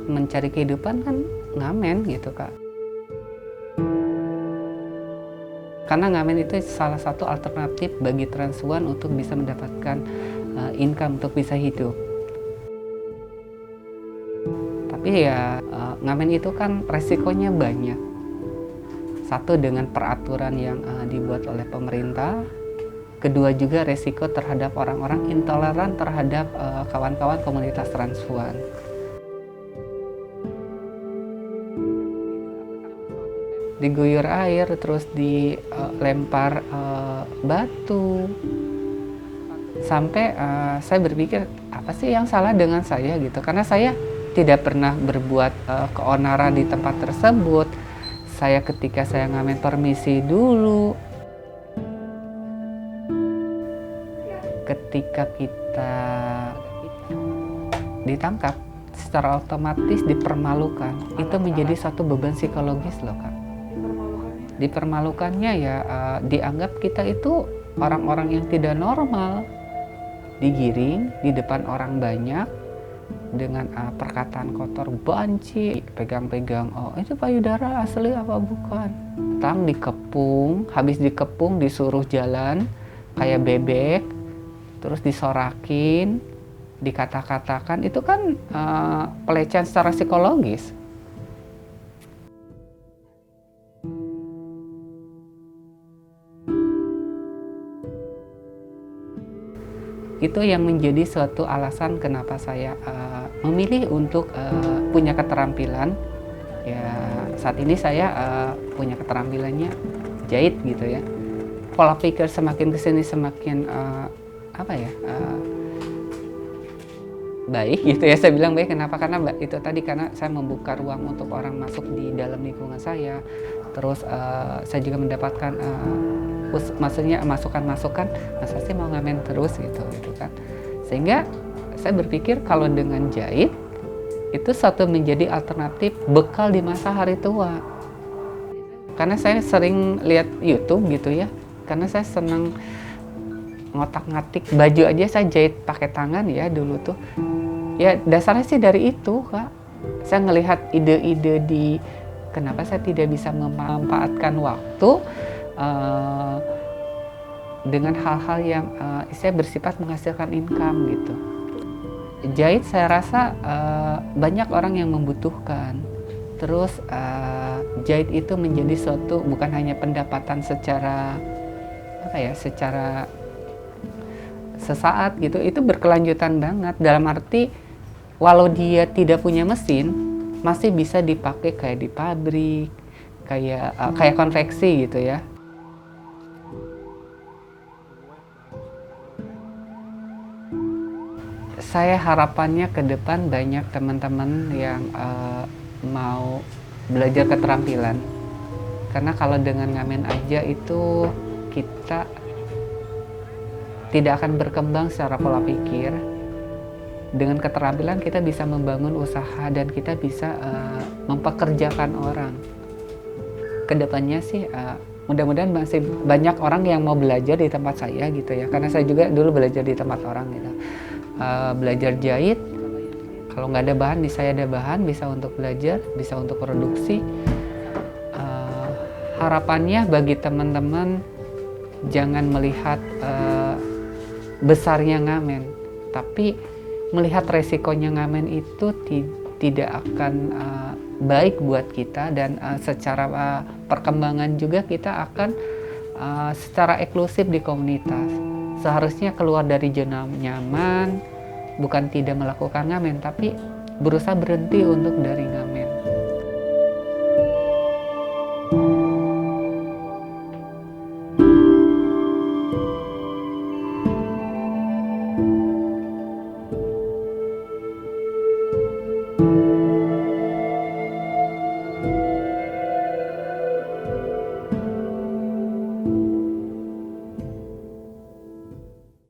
mencari kehidupan kan ngamen gitu Kak. Karena ngamen itu salah satu alternatif bagi transpuan untuk bisa mendapatkan income untuk bisa hidup. Tapi ya ngamen itu kan resikonya banyak. Satu dengan peraturan yang dibuat oleh pemerintah. Kedua juga resiko terhadap orang-orang intoleran terhadap kawan-kawan komunitas transpuan. Diguyur air, terus dilempar batu. Sampai saya berpikir, apa sih yang salah dengan saya gitu. Karena saya tidak pernah berbuat keonaran di tempat tersebut. Ketika saya ngamen permisi dulu. Ketika kita ditangkap, secara otomatis dipermalukan. Itu menjadi suatu beban psikologis loh Kak. Dipermalukannya ya dianggap kita itu orang-orang yang tidak normal. Digiring di depan orang banyak dengan perkataan kotor, banci, pegang-pegang, oh itu payudara asli apa bukan. Tang dikepung, habis dikepung disuruh jalan kayak bebek, terus disorakin, dikata-katakan, itu kan pelecehan secara psikologis. Itu yang menjadi suatu alasan kenapa saya memilih untuk punya keterampilan. Ya saat ini saya punya keterampilannya jahit gitu ya. Pola pikir semakin kesini semakin baik gitu ya. Saya bilang baik kenapa? Karena itu tadi, karena saya membuka ruang untuk orang masuk di dalam lingkungan saya. Terus saya juga mendapatkan maksudnya masukan-masukan, masa sih mau ngamen terus gitu kan. Sehingga saya berpikir kalau dengan jahit itu satu menjadi alternatif bekal di masa hari tua. Karena saya sering lihat YouTube gitu ya. Karena saya senang ngotak-ngatik baju aja, saya jahit pakai tangan ya dulu tuh. Ya dasarnya sih dari itu Kak. Saya ngelihat ide-ide di kenapa saya tidak bisa memanfaatkan waktu dengan hal-hal yang saya bersifat menghasilkan income gitu. Jahit saya rasa banyak orang yang membutuhkan. Terus jahit itu menjadi suatu bukan hanya pendapatan secara secara sesaat gitu, itu berkelanjutan banget. Dalam arti walau dia tidak punya mesin, masih bisa dipakai kayak di pabrik, kayak konveksi gitu ya. Saya harapannya ke depan banyak teman-teman yang mau belajar keterampilan. Karena kalau dengan ngamen aja itu kita tidak akan berkembang secara pola pikir. Dengan keterampilan kita bisa membangun usaha dan kita bisa mempekerjakan orang. Kedepannya sih mudah-mudahan masih banyak orang yang mau belajar di tempat saya gitu ya. Karena saya juga dulu belajar di tempat orang gitu. Belajar jahit, kalau nggak ada bahan, di saya ada bahan, bisa untuk belajar, bisa untuk produksi. Harapannya bagi teman-teman jangan melihat besarnya ngamen, tapi melihat resikonya ngamen itu tidak akan baik buat kita, dan secara perkembangan juga kita akan secara eksklusif di komunitas. Seharusnya keluar dari zona nyaman, bukan tidak melakukan ngamen, tapi berusaha berhenti untuk dari ngamen.